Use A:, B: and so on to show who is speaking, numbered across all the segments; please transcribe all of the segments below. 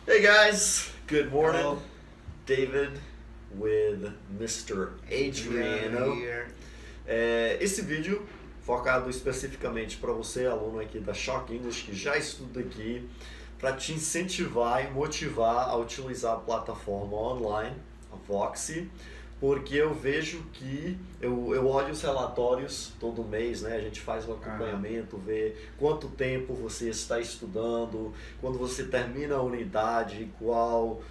A: Hey guys, good morning.
B: Hello.
A: David with Mr. Adriano.
B: Here.
A: Esse vídeo focado especificamente para você, aluno aqui da Shock English, que já estuda aqui, para te incentivar e motivar a utilizar a plataforma online, a Voxy, porque eu vejo que eu olho os relatórios todo mês, né? A gente faz um acompanhamento, vê quanto tempo você está estudando, quando você termina a unidade, qual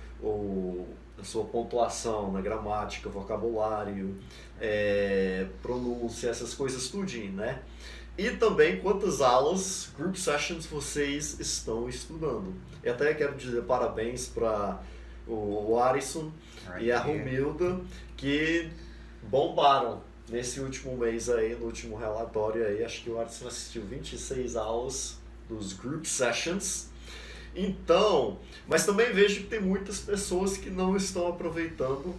A: a sua pontuação na gramática, vocabulário, pronúncia, essas coisas tudinho, né? E também quantas aulas, group sessions, vocês estão estudando. E até quero dizer parabéns para o Arison e a Romilda, que bombaram nesse último mês aí, no último relatório aí. Acho que o Arison assistiu 26 aulas dos group sessions. Então, mas também vejo que tem muitas pessoas que não estão aproveitando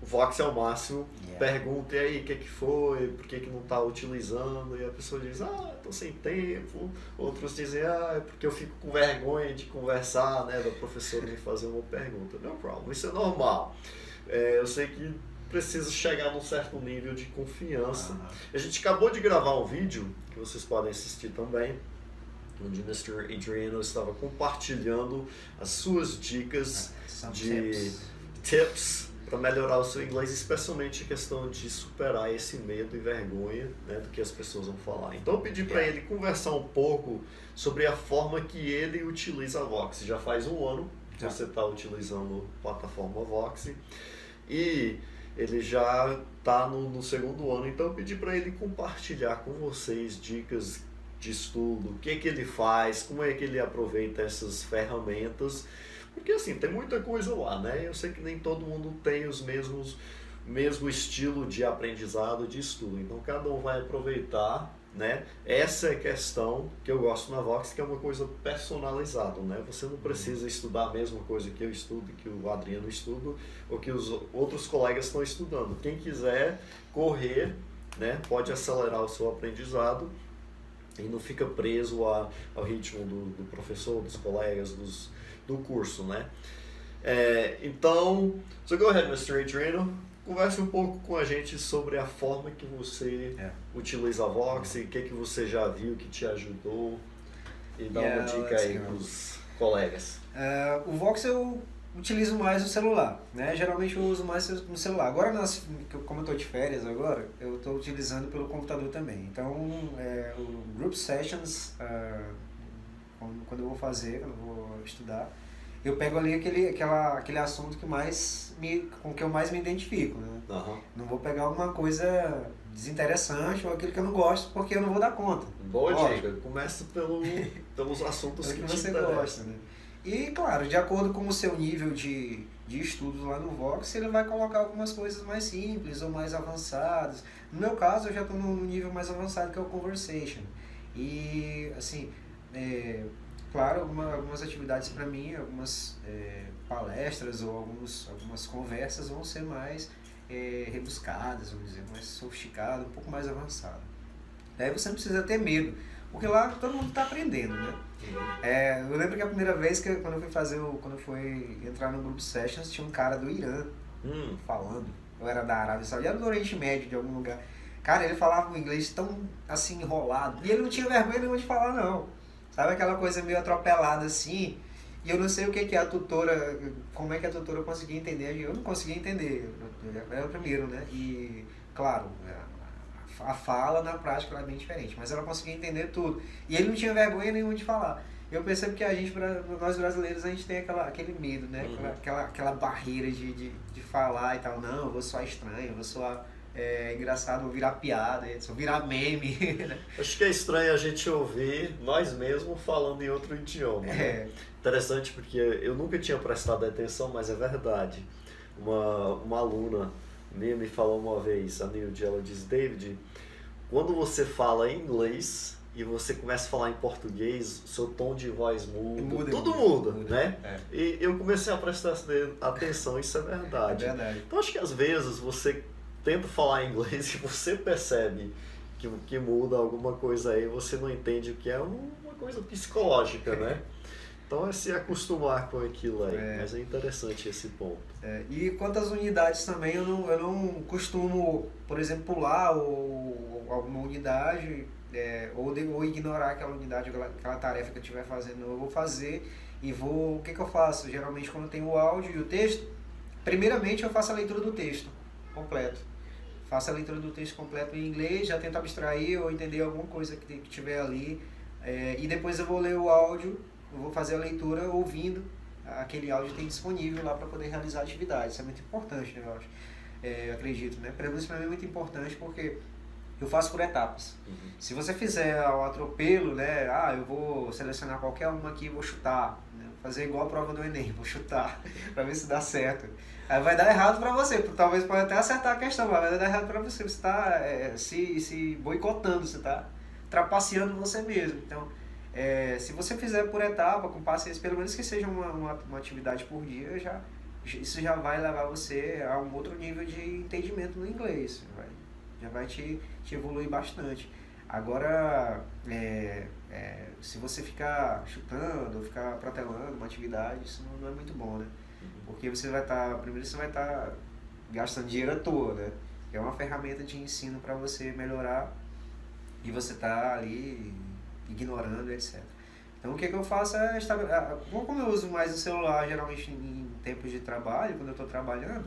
A: o Vox ao máximo. Pergunta, e aí, o que foi? Por que não está utilizando? E a pessoa diz, estou sem tempo. Outros dizem, é porque eu fico com vergonha de conversar, né, da professora me fazer uma pergunta. No problem, isso é normal. Eu sei que precisa chegar num certo nível de confiança. A gente acabou de gravar um vídeo, que vocês podem assistir também, onde o Mr. Adriano estava compartilhando as suas dicas de tips para melhorar o seu inglês, especialmente a questão de superar esse medo e vergonha, né, do que as pessoas vão falar. Então eu pedi para ele conversar um pouco sobre a forma que ele utiliza a Voxy. Já faz um ano que você está utilizando a plataforma Voxy e ele já está no segundo ano, então eu pedi para ele compartilhar com vocês dicas de estudo, o que ele faz, como é que ele aproveita essas ferramentas, porque assim, tem muita coisa lá, né? Eu sei que nem todo mundo tem os mesmo estilo de aprendizado, de estudo, então cada um vai aproveitar, né? Essa é a questão que eu gosto na Vox, que é uma coisa personalizada, né? Você não precisa estudar a mesma coisa que eu estudo, que o Adriano estuda, ou que os outros colegas estão estudando. Quem quiser correr, né, pode acelerar o seu aprendizado e não fica preso ao ritmo do professor, dos colegas, do curso, né? Então, so go ahead, Mr. Adriano. Converse um pouco com a gente sobre a forma que você utiliza a Vox e o que você já viu que te ajudou, e dá uma dica aí para os colegas.
B: O Vox eu utilizo mais no celular, né? Geralmente eu uso mais no celular. Agora, como eu estou de férias agora, eu estou utilizando pelo computador também. Então, o Group Sessions, quando eu vou fazer, quando eu vou estudar, eu pego ali aquele assunto com que eu mais me identifico, né? Não vou pegar alguma coisa desinteressante ou aquilo que eu não gosto, porque eu não vou dar conta.
A: Boa dica, começa pelos assuntos que
B: você gosta, né? E claro, de acordo com o seu nível de estudos lá no Vox, ele vai colocar algumas coisas mais simples ou mais avançadas. No meu caso, eu já estou no nível mais avançado, que é o Conversation. E assim, claro, algumas atividades para mim, algumas palestras ou algumas conversas vão ser mais rebuscadas, vamos dizer, mais sofisticadas, um pouco mais avançadas. Daí você não precisa ter medo, porque lá todo mundo está aprendendo, né? Eu lembro que a primeira vez quando eu fui entrar no Group Sessions, tinha um cara do Irã falando. Eu era da Arábia Saudita, era do Oriente Médio, de algum lugar. Cara, ele falava um inglês tão assim enrolado, e ele não tinha vergonha nenhuma de falar, não. Sabe aquela coisa meio atropelada assim? E eu não sei o que a tutora, como é que a tutora conseguia entender. Eu não conseguia entender, eu era o primeiro, né? E, claro, a fala na prática era bem diferente, mas ela conseguia entender tudo. E ele não tinha vergonha nenhuma de falar. Eu percebo que nós brasileiros, a gente tem aquele medo, né? Aquela barreira de falar e tal. Não, eu vou soar estranho, eu vou soar engraçado, vou virar piada, vou virar meme. Né?
A: Acho que é estranho a gente ouvir nós mesmos falando em outro idioma. Né? Interessante, porque eu nunca tinha prestado atenção, mas é verdade. Uma aluna minha me falou uma vez, a Nilde, ela diz, David, quando você fala em inglês e você começa a falar em português, seu tom de voz muda, tudo muda, né? E eu comecei a prestar atenção, isso é verdade. Então acho que às vezes você tenta falar em inglês e você percebe que muda alguma coisa aí, você não entende o que é uma coisa psicológica, né? Então é se acostumar com aquilo aí, mas é interessante esse ponto.
B: E quanto às unidades também, eu não costumo, por exemplo, pular alguma unidade ou ignorar aquela unidade, aquela tarefa que eu estiver fazendo. Eu vou fazer e o que eu faço? Geralmente quando eu tenho o áudio e o texto, primeiramente eu faço a leitura do texto completo. Faço a leitura do texto completo em inglês, já tento abstrair ou entender alguma coisa que tiver ali. E depois eu vou ler o áudio, eu vou fazer a leitura ouvindo aquele áudio que tem disponível lá para poder realizar atividades. Isso é muito importante, né, eu acho. Eu acredito, né? Para mim é muito importante porque eu faço por etapas. Se você fizer ao atropelo, né? Eu vou selecionar qualquer uma aqui e vou chutar. Né? Fazer igual a prova do Enem, vou chutar para ver se dá certo. Aí vai dar errado para você, talvez pode até acertar a questão, mas vai dar errado para você. Você está se boicotando, você está trapaceando você mesmo. Então, se você fizer por etapa, com paciência, pelo menos que seja uma atividade por dia, isso já vai levar você a um outro nível de entendimento no inglês. Já vai te evoluir bastante. Agora, se você ficar chutando ou ficar protelando uma atividade, isso não é muito bom, né? Porque primeiro você vai estar gastando dinheiro à toa, né? É uma ferramenta de ensino para você melhorar e você tá ali ignorando, etc. Então o que eu faço como eu uso mais o celular geralmente em tempos de trabalho, quando eu estou trabalhando,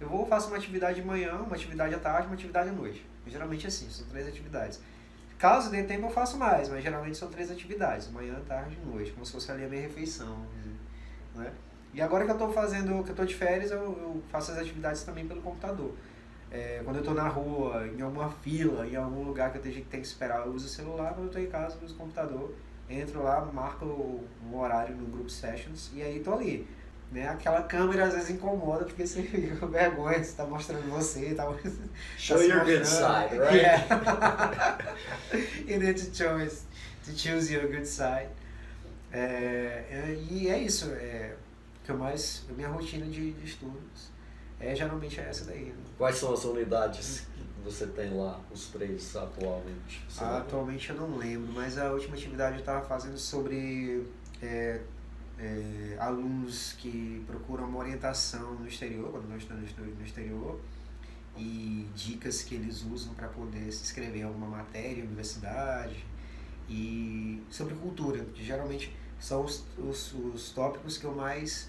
B: eu faço uma atividade de manhã, uma atividade à tarde, uma atividade à noite. Geralmente assim, são 3 atividades. Caso dê tempo eu faço mais, mas geralmente são 3 atividades, manhã, tarde e noite, como se fosse ali a minha refeição, né? E agora que eu estou de férias, eu faço as atividades também pelo computador. Quando eu estou na rua, em alguma fila, em algum lugar que eu tenho que esperar, eu uso o celular. Quando eu estou em casa, eu uso o computador. Entro lá, marco um horário no Group Sessions e aí estou ali. Né? Aquela câmera às vezes incomoda porque você fica com vergonha, você está mostrando você.
A: Show your good side, right?
B: Yeah. You need to choose your good side. E é isso. A minha rotina de estudos geralmente é essa daí. Né?
A: Quais são as unidades que você tem lá, os 3 atualmente?
B: Atualmente eu não lembro, mas a última atividade eu estava fazendo sobre alunos que procuram uma orientação no exterior, quando nós estamos no exterior, e dicas que eles usam para poder se inscrever em alguma matéria, universidade, e sobre cultura, que geralmente são os tópicos que eu mais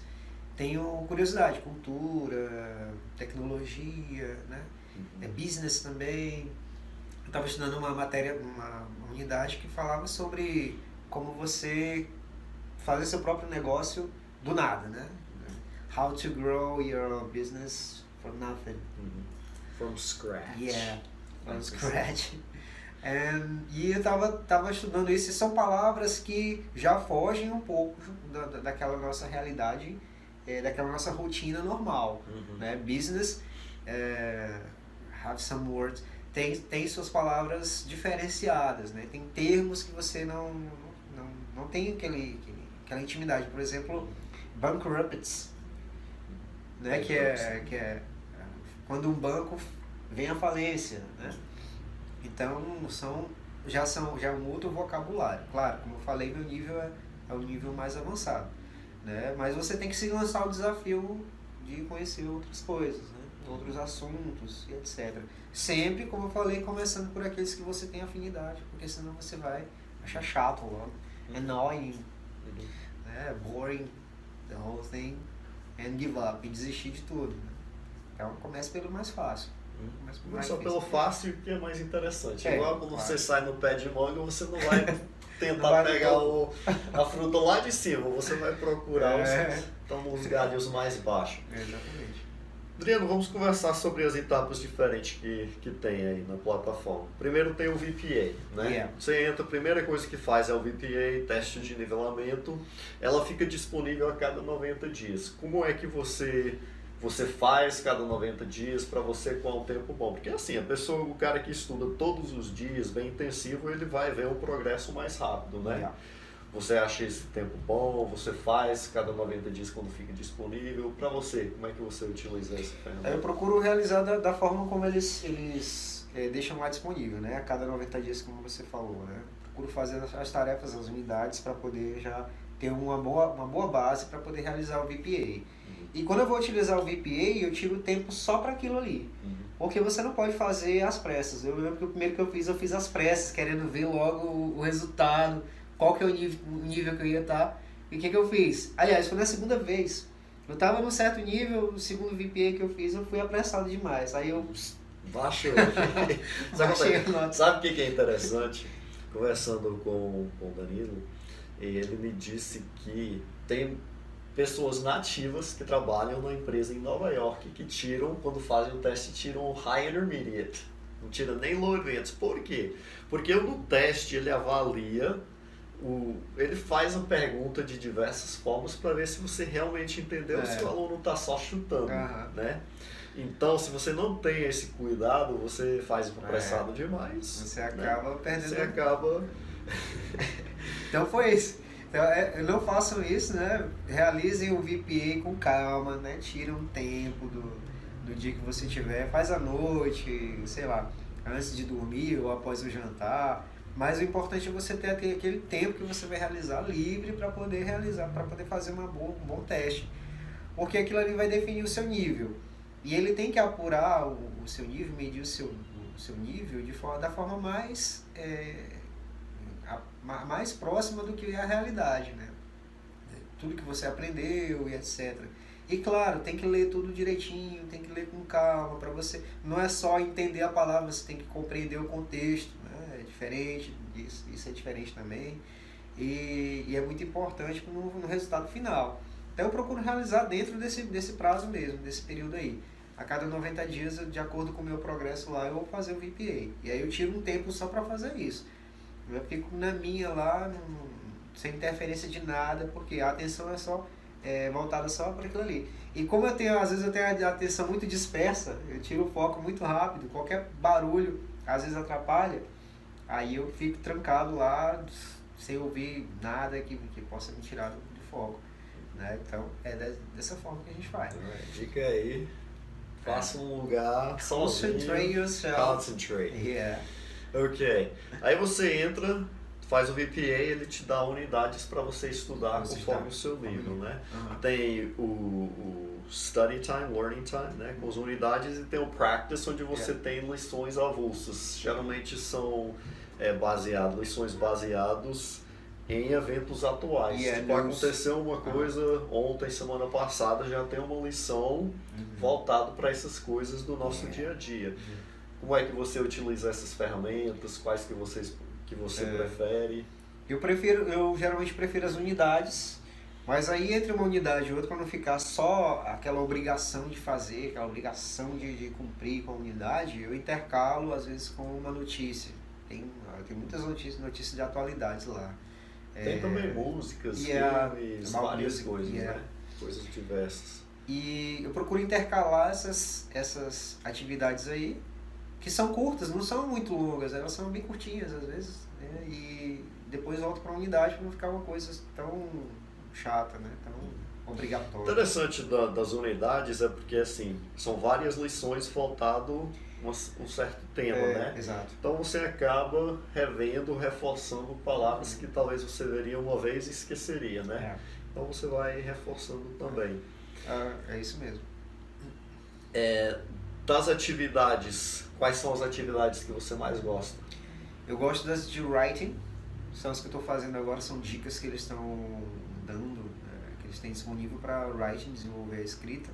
B: tenho curiosidade, cultura, tecnologia, né? Business também. Eu estava estudando uma matéria, uma unidade que falava sobre como você fazer seu próprio negócio do nada, né? How to grow your business from nothing.
A: From scratch.
B: Yeah, from scratch. E eu estava estudando isso, e são palavras que já fogem um pouco daquela nossa realidade, daquela nossa rotina normal, né? Business, have some words, tem suas palavras diferenciadas, né? Tem termos que você não tem aquela intimidade. Por exemplo, bankruptcy, né? Que é quando um banco vem à falência, né? Então já é um outro vocabulário. Claro, como eu falei, meu nível é o nível mais avançado, né? Mas você tem que se lançar o desafio de conhecer outras coisas, né? Outros assuntos e etc. Sempre, como eu falei, começando por aqueles que você tem afinidade, porque senão você vai achar chato logo, annoying, né? Boring, the whole thing, and give up, e desistir de tudo, né? Então comece pelo mais fácil.
A: Não só pelo fácil, que é mais interessante. Igual quando você sai no pé de manga, você não vai tentar pegar a fruta lá de cima, você vai procurar os galhos mais baixos.
B: Exatamente.
A: Adriano, vamos conversar sobre as etapas diferentes que tem aí na plataforma. Primeiro tem o VPA, né?
B: Yeah.
A: Você entra, a primeira coisa que faz é o VPA, teste de nivelamento. Ela fica disponível a cada 90 dias. Como é que você faz cada 90 dias para você com um tempo bom? Porque assim, o cara que estuda todos os dias, bem intensivo, ele vai ver um progresso mais rápido, né?
B: Yeah.
A: Você acha esse tempo bom? Você faz cada 90 dias quando fica disponível? Para você, como é que você utiliza essa ferramenta?
B: Eu procuro realizar da forma como eles deixam lá disponível, né? A cada 90 dias, como você falou, né? Procuro fazer as tarefas, as unidades, para poder já ter uma boa base para poder realizar o VPA. E quando eu vou utilizar o VPA, eu tiro o tempo só para aquilo ali. Porque você não pode fazer às pressas. Eu lembro que o primeiro que eu fiz às pressas, querendo ver logo o resultado, qual que é o nível que eu ia estar. E o que eu fiz? Aliás, foi na segunda vez. Eu estava num certo nível, o segundo VPA que eu fiz, eu fui apressado demais. Aí eu...
A: Baixou.
B: Baixei
A: Sabe o que é interessante? Conversando com o Danilo, ele me disse que tem pessoas nativas que trabalham na empresa em Nova York que tiram, quando fazem o teste, tiram o High Intermediate. Não tira nem Low Advanced. Por quê? Porque no teste ele avalia, ele faz a pergunta de diversas formas para ver se você realmente entendeu, se o aluno está só chutando, né? Então, se você não tem esse cuidado, você faz apressado demais.
B: Você acaba perdendo.
A: Você acaba...
B: Então foi isso. Então, não façam isso, né? Realizem o VPA com calma, né? Tira um tempo do dia que você tiver. Faz à noite, sei lá, antes de dormir ou após o jantar. Mas o importante é você ter aquele tempo que você vai realizar livre para poder realizar, para poder fazer um bom teste. Porque aquilo ali vai definir o seu nível. E ele tem que apurar o seu nível, medir o seu nível da forma mais, mais próxima do que é a realidade, né? Tudo que você aprendeu e etc. E claro, tem que ler tudo direitinho, tem que ler com calma para você. Não é só entender a palavra, você tem que compreender o contexto, né? É diferente, isso é diferente também. E é muito importante no resultado final. Então eu procuro realizar dentro desse prazo mesmo, desse período aí. A cada 90 dias, de acordo com o meu progresso lá, eu vou fazer o VPA. E aí eu tiro um tempo só para fazer isso. Eu fico na minha lá, sem interferência de nada, porque a atenção é só voltada só para aquilo ali. E como às vezes eu tenho a atenção muito dispersa, eu tiro o foco muito rápido, qualquer barulho às vezes atrapalha, aí eu fico trancado lá, sem ouvir nada que possa me tirar do foco. Né? Então é dessa forma que a gente faz.
A: Dica aí, faça um lugar sozinho.
B: Concentrate yourself.
A: Concentrate.
B: Yeah.
A: Ok. Aí você entra, faz o VPA, ele te dá unidades para você estudar conforme o seu nível, né? Tem o Study Time, Learning Time, né? Com as unidades, e tem o Practice, onde você tem lições avulsas. Geralmente são lições baseadas em eventos atuais. Tipo, aconteceu uma coisa ontem, semana passada, já tem uma lição voltada para essas coisas do nosso dia a dia. Como é que você utiliza essas ferramentas? Quais que você prefere?
B: Eu geralmente prefiro as unidades, mas aí entre uma unidade e outra, para não ficar só aquela obrigação de fazer, aquela obrigação de cumprir com a unidade, eu intercalo às vezes com uma notícia. Tem muitas notícias de atualidades lá.
A: Tem também músicas, filmes, várias coisas, né? Coisas diversas.
B: E eu procuro intercalar essas atividades aí, que são curtas, não são muito longas, elas são bem curtinhas às vezes, né? E depois volto para a unidade para não ficar uma coisa tão chata, né? Tão obrigatória.
A: Interessante das unidades é porque assim, são várias lições voltado um certo tema, né?
B: Exato.
A: Então você acaba revendo, reforçando palavras que talvez você veria uma vez e esqueceria, né? Então você vai reforçando também.
B: É isso mesmo.
A: Das atividades, quais são as atividades que você mais gosta?
B: Eu gosto das de writing, são as que eu estou fazendo agora, são dicas que eles estão dando, que eles têm disponível para writing, desenvolver a escrita,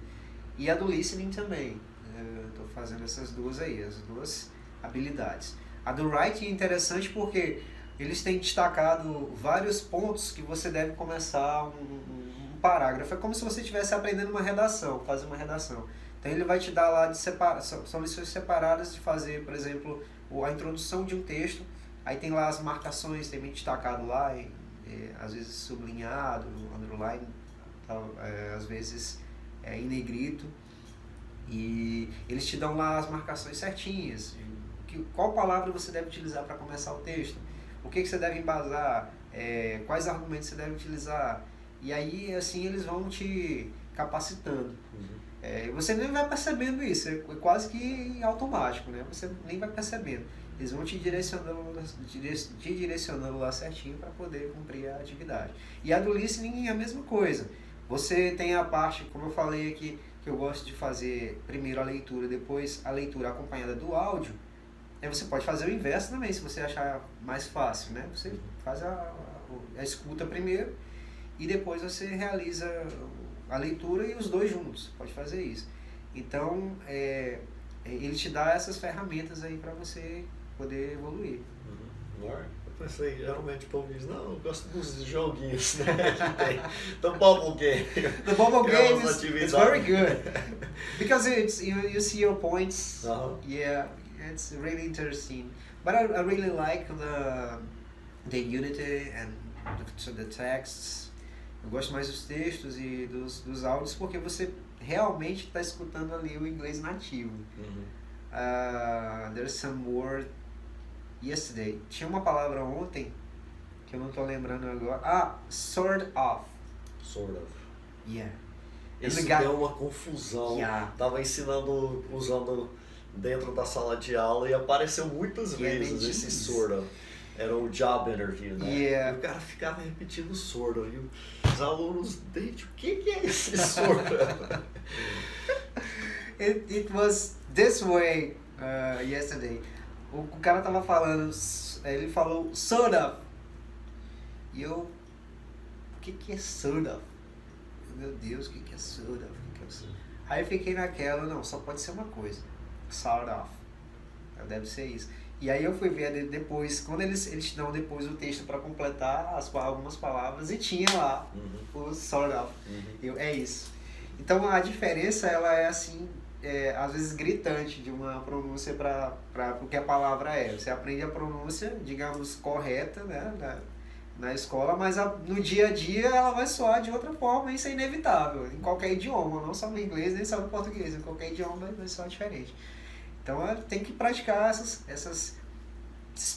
B: e a do listening também. Eu estou fazendo essas duas aí, as duas habilidades. A do writing é interessante porque eles têm destacado vários pontos que você deve começar um parágrafo. É como se você estivesse aprendendo uma redação, fazer uma redação. Então ele vai te dar lá, são lições separadas de fazer, por exemplo, a introdução de um texto, aí tem lá as marcações, tem bem destacado lá, às vezes sublinhado, underline, às vezes em negrito, e eles te dão lá as marcações certinhas, qual palavra você deve utilizar para começar o texto, o que você deve embasar, quais argumentos você deve utilizar, e aí assim eles vão te capacitando. Você nem vai percebendo isso, é quase que automático, né? Você nem vai percebendo. eles vão te direcionando lá certinho para poder cumprir a atividade. E a do listening é a mesma coisa. Você tem a parte, como eu falei aqui, que eu gosto de fazer primeiro a leitura, depois a leitura acompanhada do áudio. Aí você pode fazer o inverso também, se você achar mais fácil, né? Você faz a escuta primeiro e depois você realiza a leitura e os dois juntos. Pode fazer isso. Então, ele te dá essas ferramentas aí para você poder evoluir.
A: Eu pensei, geralmente o povo diz, não, eu gosto dos joguinhos, né? The Bubble Game.
B: The Bubble Game is very good. Because you see your points. Yeah, it's really interesting. But I really like the Unity and the texts. Eu gosto mais dos textos e dos áudios porque você realmente está escutando ali o inglês nativo. There's some word yesterday. Tinha uma palavra ontem que eu não estou lembrando agora. Sort of.
A: Sort of.
B: Yeah.
A: Isso deu uma confusão. Yeah. Tava ensinando, usando dentro da sala de aula e apareceu muitas vezes esse sort of. Era o job interview, né?
B: Yeah.
A: E o cara ficava repetindo sort of. E os alunos, o que é esse sort of?
B: It was this way yesterday. O cara tava falando, ele falou sort of. E eu, o que é sort of? Meu Deus, o que é sort of? Aí eu fiquei naquela, não, só pode ser uma coisa. Sort of. Deve ser isso. E aí eu fui ver depois, quando eles te dão depois o texto para completar algumas palavras, e tinha lá o sort of. É isso. Então a diferença, ela é assim, às vezes gritante de uma pronúncia para o que a palavra é. Você aprende a pronúncia, digamos, correta, né, na escola, mas no dia a dia ela vai soar de outra forma, e isso é inevitável, em qualquer idioma, não só no inglês, nem só no português, em qualquer idioma vai soar diferente. Então tem que praticar esses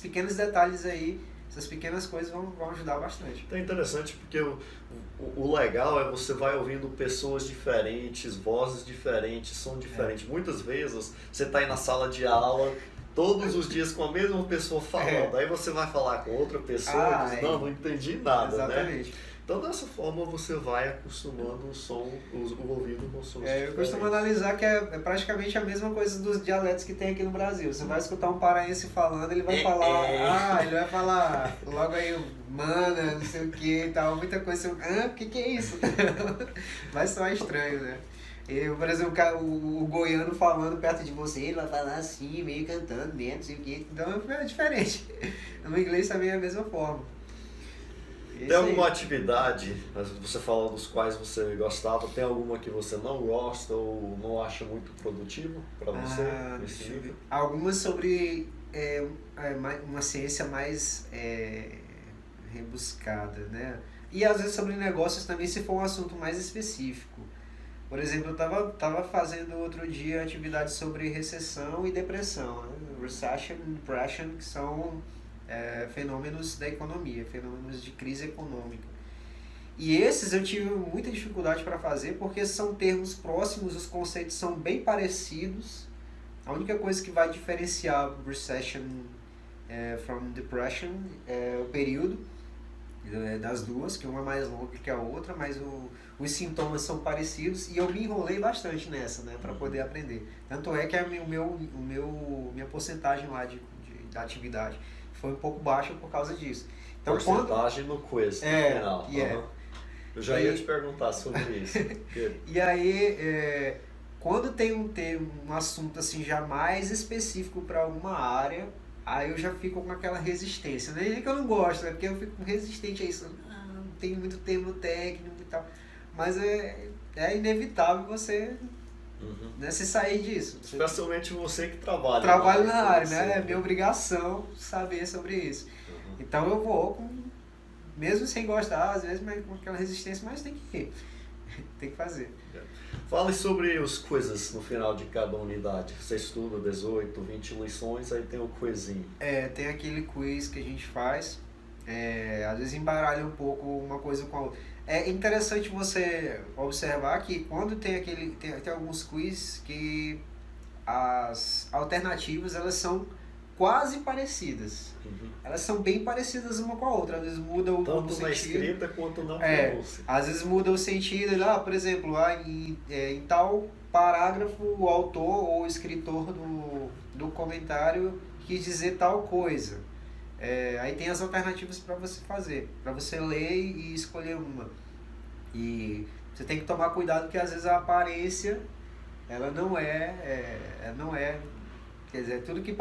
B: pequenos detalhes aí, essas pequenas coisas vão ajudar bastante.
A: É interessante porque o legal é você vai ouvindo pessoas diferentes, vozes diferentes, som diferente. Muitas vezes você está aí na sala de aula, todos os dias com a mesma pessoa falando, aí você vai falar com outra pessoa e diz, não entendi nada,
B: exatamente.
A: Né? Então dessa forma você vai acostumando o ouvido com sons diferentes.
B: Eu costumo analisar que é praticamente a mesma coisa dos dialetos que tem aqui no Brasil. Você vai escutar um paraense falando, ele vai falar, ele vai falar logo aí, mana, não sei o que e tal, muita coisa, o que é isso? Vai soar estranho, né? Por exemplo, o goiano falando perto de você, ele vai falar assim, meio cantando dentro, não sei o que, então é diferente. No inglês também é a mesma forma.
A: Tem alguma atividade, você falou dos quais você gostava, tem alguma que você não gosta ou não acha muito produtivo para você nesse nível?
B: Algumas sobre uma ciência mais rebuscada, né? E às vezes sobre negócios também, se for um assunto mais específico. Por exemplo, eu tava fazendo outro dia atividade sobre recessão e depressão, né? Recession e depression, que são fenômenos da economia, fenômenos de crise econômica. E esses eu tive muita dificuldade para fazer porque são termos próximos, os conceitos são bem parecidos. A única coisa que vai diferenciar recession from depression é o período das duas, que uma é mais longa que a outra, mas os sintomas são parecidos e eu me enrolei bastante nessa, né, para poder aprender. Tanto é que minha porcentagem lá da atividade foi um pouco baixa por causa disso. Então,
A: porcentagem no quiz, no final. Eu já ia te perguntar sobre isso.
B: E aí, quando tem um assunto assim já mais específico para alguma área, aí eu já fico com aquela resistência. Não é que eu não gosto, é porque eu fico resistente a isso. Não tem muito termo técnico e tal. Mas é inevitável você se sair disso.
A: Especialmente você que trabalha.
B: Trabalho na área, né? É minha obrigação saber sobre isso. Então eu vou, mesmo sem gostar, às vezes, mas com aquela resistência, mas tem que ir. Tem que fazer.
A: Fale sobre os quizzes no final de cada unidade. Você estuda 18, 20 lições, aí tem o quizinho.
B: Tem aquele quiz que a gente faz. Às vezes embaralha um pouco uma coisa com a outra. É interessante você observar que quando tem alguns quiz que as alternativas elas são quase parecidas. Elas são bem parecidas uma com a outra, às vezes muda o
A: Tanto
B: sentido.
A: na escrita quanto na pronúncia.
B: Às vezes muda o sentido, por exemplo, em tal parágrafo o autor ou o escritor do comentário quis dizer tal coisa. Aí tem as alternativas para você fazer, para você ler e escolher uma. E você tem que tomar cuidado porque às vezes a aparência ela não é, quer dizer, tudo que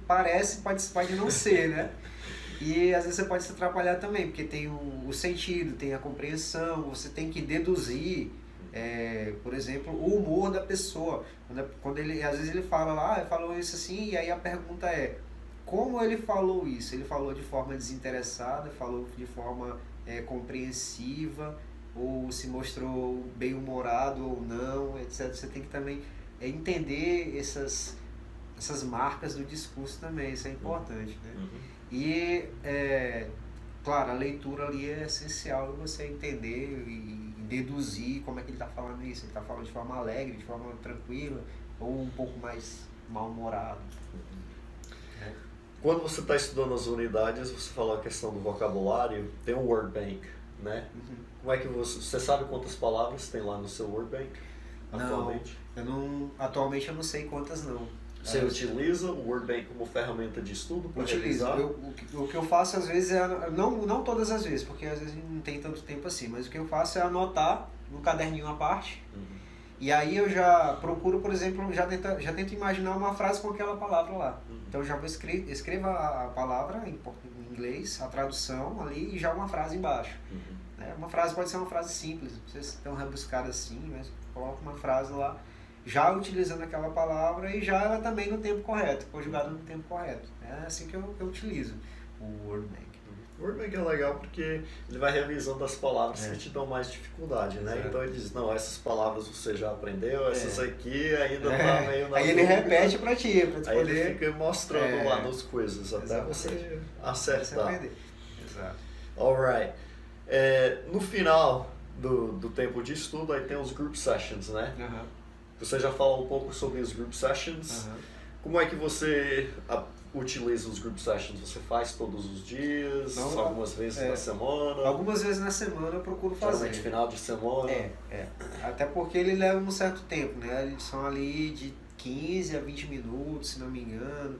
B: parece pode não ser, né? E às vezes você pode se atrapalhar também, porque tem o sentido, tem a compreensão, você tem que deduzir, por exemplo, o humor da pessoa. Quando às vezes ele fala lá, ele falou isso assim, e aí a pergunta é, como ele falou isso? Ele falou de forma desinteressada, falou de forma compreensiva, ou se mostrou bem-humorado ou não, etc. Você tem que também entender essas marcas do discurso também, isso é importante, né? E, claro, a leitura ali é essencial você entender e deduzir como é que ele está falando isso. Ele está falando de forma alegre, de forma tranquila, ou um pouco mais mal-humorado.
A: Quando você está estudando as unidades, você falou a questão do vocabulário, tem um word bank, né? Como é que você sabe quantas palavras tem lá no seu word bank atualmente?
B: Atualmente eu não sei quantas não.
A: Você utiliza o word bank como ferramenta de estudo para revisar?
B: O que eu faço às vezes não todas as vezes, porque às vezes não tem tanto tempo assim, mas o que eu faço é anotar no caderninho à parte. E aí eu já procuro, por exemplo, já tento imaginar uma frase com aquela palavra lá. Então eu já escrevo a palavra em inglês, a tradução ali e já uma frase embaixo. Uma frase pode ser uma frase simples, não precisa ser tão rebuscada assim, mas coloca uma frase lá, já utilizando aquela palavra e já ela também no tempo correto, conjugada no tempo correto. É assim que eu utilizo o Word Bank.
A: O Word Bank é legal porque ele vai revisando as palavras que te dão mais dificuldade, né?
B: Exato.
A: Então ele diz, não, essas palavras você já aprendeu, essas aqui ainda tá meio na
B: Aí ele
A: dúvida.
B: repete pra ti poder...
A: Aí ele fica mostrando lá nas coisas, até
B: Exatamente.
A: você acertar.
B: Exato.
A: Alright. No final do tempo de estudo, aí tem os group sessions, né? Você já falou um pouco sobre os group sessions. Como é que você utiliza os group sessions? Você faz todos os dias? Algumas vezes na semana?
B: Algumas vezes na semana eu procuro fazer.
A: Geralmente final de semana?
B: Até porque ele leva um certo tempo, né? Eles são ali de 15 a 20 minutos, se não me engano.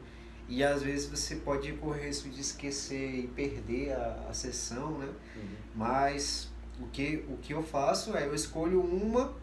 B: E às vezes você pode correr risco de esquecer e perder a sessão, né? Mas o que eu faço eu escolho uma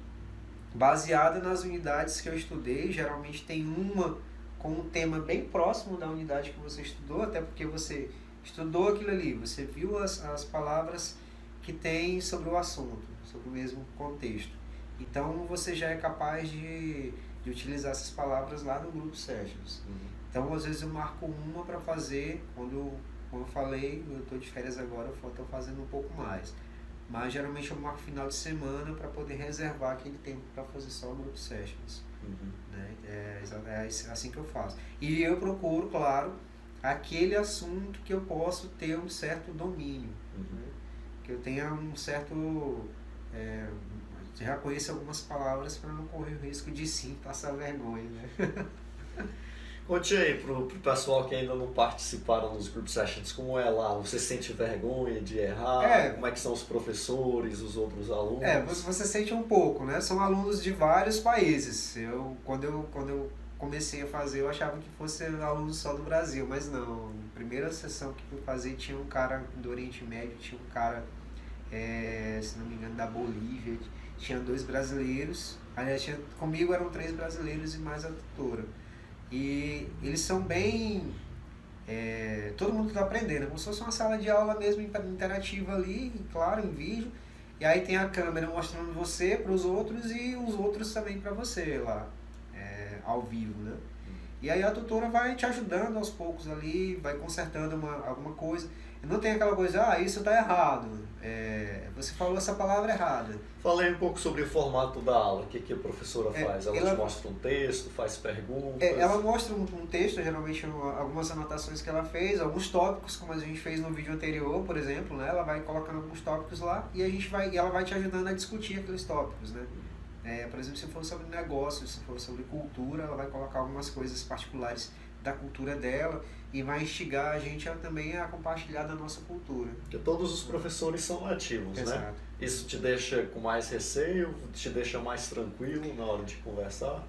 B: baseada nas unidades que eu estudei. Geralmente tem uma com um tema bem próximo da unidade que você estudou, até porque você estudou aquilo ali, você viu as palavras que tem sobre o assunto, sobre o mesmo contexto. Então você já é capaz de utilizar essas palavras lá no Group Sessions. Então às vezes eu marco uma para fazer, como eu falei, eu estou de férias agora, eu estou fazendo um pouco mais. Mas geralmente eu marco final de semana para poder reservar aquele tempo para fazer só Group Sessions. Né? É assim que eu faço. E eu procuro, claro, aquele assunto que eu posso ter um certo domínio. Né? Que eu tenha um certo... já conheço algumas palavras para não correr o risco de sim passar vergonha. Né?
A: Conte aí pro pessoal que ainda não participaram dos group sessions, como é lá? Você sente vergonha de errar? Como é que são os professores, os outros alunos?
B: Você sente um pouco, né? São alunos de vários países. Quando eu comecei a fazer, eu achava que fosse alunos só do Brasil, mas não. Na primeira sessão que eu fazia, tinha um cara do Oriente Médio, tinha um cara, se não me engano, da Bolívia, tinha 2 brasileiros. Aliás, comigo eram 3 brasileiros e mais a tutora. E eles são bem... todo mundo está aprendendo, como se fosse uma sala de aula mesmo interativa ali, claro, em vídeo. E aí tem a câmera mostrando você para os outros e os outros também para você lá, ao vivo, né? E aí a tutora vai te ajudando aos poucos ali, vai consertando alguma coisa. Não tem aquela coisa, isso está errado, você falou essa palavra errada.
A: Falei um pouco sobre o formato da aula, o que a professora faz? Ela te mostra um texto, faz perguntas?
B: Ela mostra um texto, geralmente algumas anotações que ela fez, alguns tópicos, como a gente fez no vídeo anterior, por exemplo, né? Ela vai colocando alguns tópicos lá e ela vai te ajudando a discutir aqueles tópicos, né? Por exemplo, se for sobre negócios, se for sobre cultura, ela vai colocar algumas coisas particulares da cultura dela e vai instigar a gente também a compartilhar da nossa cultura.
A: Porque todos os professores são nativos,
B: Exato.
A: né? Isso te deixa com mais receio, te deixa mais tranquilo na hora de conversar?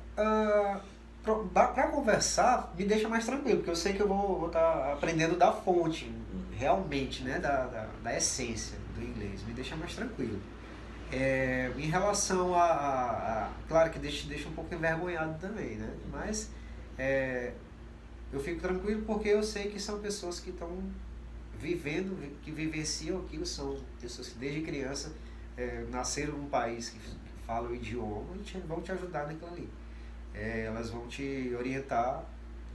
B: Para conversar, me deixa mais tranquilo, porque eu sei que eu vou estar aprendendo da fonte, realmente, né? Da essência do inglês. Me deixa mais tranquilo. Em relação claro que deixa um pouco envergonhado também, né? Mas eu fico tranquilo porque eu sei que são pessoas que estão vivendo, que vivenciam aquilo, são pessoas que desde criança nasceram num país que fala o idioma e vão te ajudar naquilo ali. Elas vão te orientar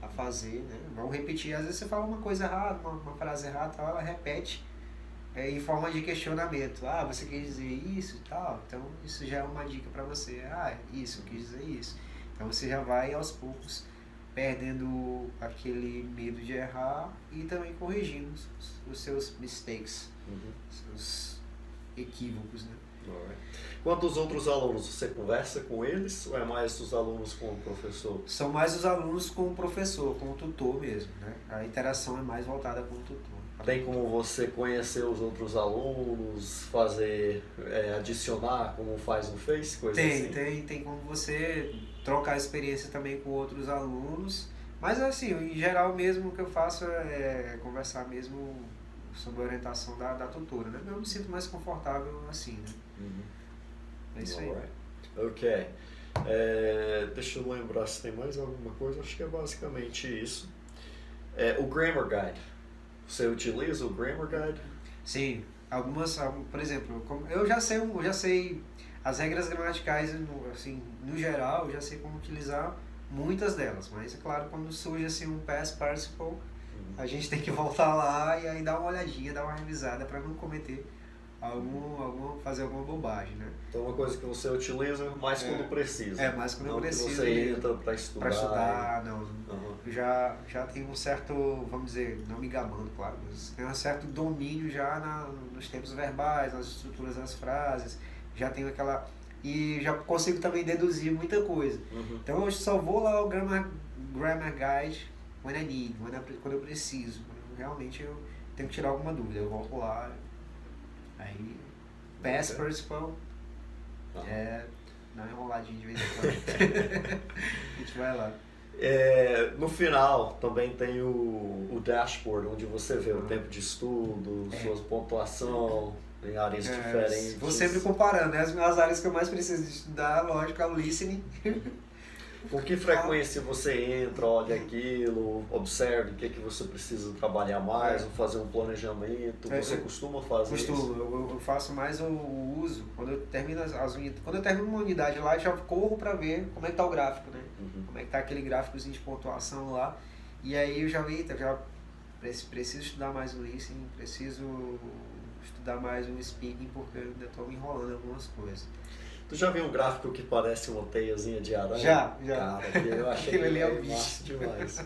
B: a fazer, né? Vão repetir, às vezes você fala uma coisa errada, uma frase errada, ela repete em forma de questionamento. Você quer dizer isso e tal? Então isso já é uma dica para você. Isso, eu quis dizer isso. Então você já vai aos poucos perdendo aquele medo de errar e também corrigindo os seus mistakes, seus equívocos, né?
A: Quantos outros alunos você conversa com eles ou é mais os alunos com o professor?
B: São mais os alunos com o professor, com o tutor mesmo, né? A interação é mais voltada com o tutor.
A: Tem como você conhecer os outros alunos, fazer, adicionar como faz no Face, coisa assim?
B: Tem como você trocar experiência também com outros alunos, mas assim, em geral mesmo o que eu faço é conversar mesmo sobre a orientação da tutora, né? Eu me sinto mais confortável assim, né? É isso aí.
A: Ok. Deixa eu lembrar se tem mais alguma coisa, acho que é basicamente isso. O Grammar Guide. Você utiliza o Grammar Guide?
B: Sim, por exemplo, eu já sei as regras gramaticais, assim, no geral, eu já sei como utilizar muitas delas, mas é claro, quando surge assim um past participle, a gente tem que voltar lá e aí dar uma olhadinha, dar uma revisada para não cometer fazer alguma bobagem, né?
A: Então uma coisa que você utiliza mais quando precisa.
B: Mais quando eu
A: preciso.
B: preciso.
A: Você entra para estudar.
B: Para estudar, não. Já tem um certo, vamos dizer, não me gabando, claro, mas tem um certo domínio já nos tempos verbais, nas estruturas das frases, já tenho aquela... E já consigo também deduzir muita coisa. Então eu só vou lá ao Grammar Guide when I need, quando eu preciso. Quando realmente eu tenho que tirar alguma dúvida, eu volto lá. Aí, past participle, dá uma enroladinha de vez em quando. A gente vai lá.
A: No final também tem o dashboard, onde você vê o tempo de estudo, sua pontuação em áreas diferentes.
B: Vou sempre comparando, né? As áreas que eu mais preciso de estudar, lógico, é o listening.
A: Com que frequência você entra, olha aquilo, observe o que você precisa trabalhar mais, ou fazer um planejamento? Você costuma fazer isso?
B: Costumo, eu faço mais o uso. Quando eu termino quando eu termino uma unidade lá, eu já corro para ver como é que tá o gráfico, né? Como é que tá aquele gráficozinho de pontuação lá. E aí eu já preciso estudar mais o listening, preciso estudar mais o speaking, porque eu ainda estou me enrolando em algumas coisas.
A: Tu já viu um gráfico que parece uma teiazinha de aranha?
B: Já.
A: Cara, eu achei
B: Aquilo ali é
A: o massa demais.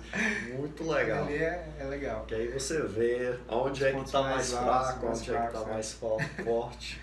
A: Muito legal.
B: Aquilo ali é legal.
A: Que aí você vê onde é que está mais fraco, onde é que está mais forte.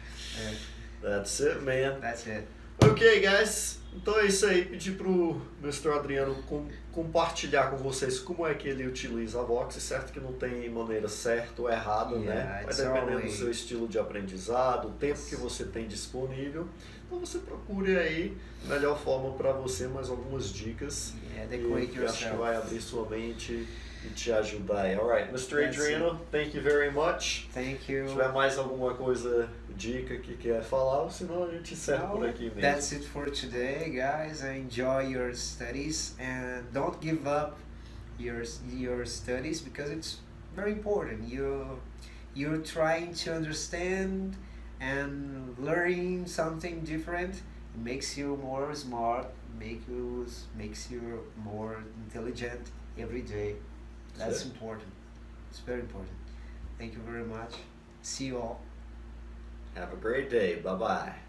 A: That's it, man.
B: That's it.
A: Ok, guys. Então é isso aí. Pedi pro Mr. Adriano compartilhar com vocês como é que ele utiliza a Vox. É certo que não tem maneira certa ou errada, né? Vai dependendo do seu estilo de aprendizado, o tempo que você tem disponível. Então você procure aí a melhor forma para você, mais algumas dicas.
B: Adequate
A: eu acho que vai abrir sua mente e te ajudar aí. Alright, Mr. Adriano, thank you very much.
B: Thank you.
A: Se tiver mais alguma coisa, dica que quer falar, ou senão a gente encerra por aqui mesmo.
B: That's it for today, guys. Enjoy your studies and don't give up your studies because it's very important. You're trying to understand and learning something different. It makes you more smart, makes you more intelligent every day. That's important. It's very important. Thank you very much. See you all.
A: Have a great day. Bye-bye.